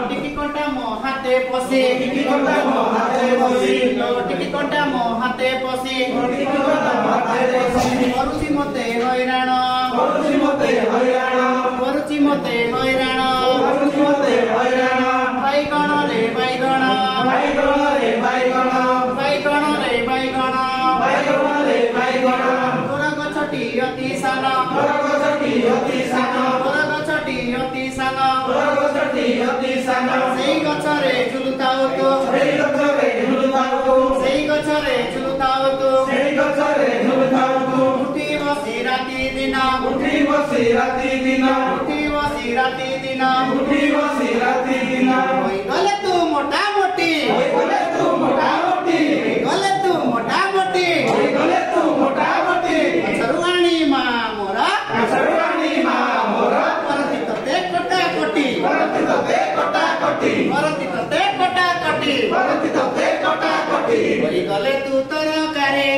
टिकी कंटा मो हाथे पसे टिकी कंटा मो हाथे पसे करुची मते हैराण बैगण रे बैगण तोर गछटी अति सान सेई गछरे झुलुताओ तो उठी बसी राति दिन गले तू मोटा मोटी छरुआणी मा मोरा परति तते कटा कटी गले तू तरकारी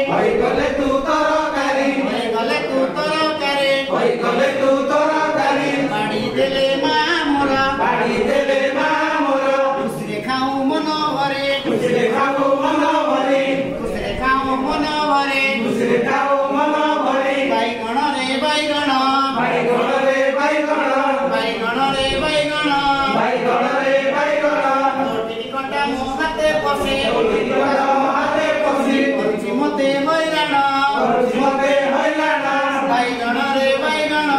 बाड़ी देले मा मोरा खुसरे खाऊ मन भरे बैगण रे बैगण टिकी कंटा मो हाथे पसे मते हैराण बैगण रे बैगण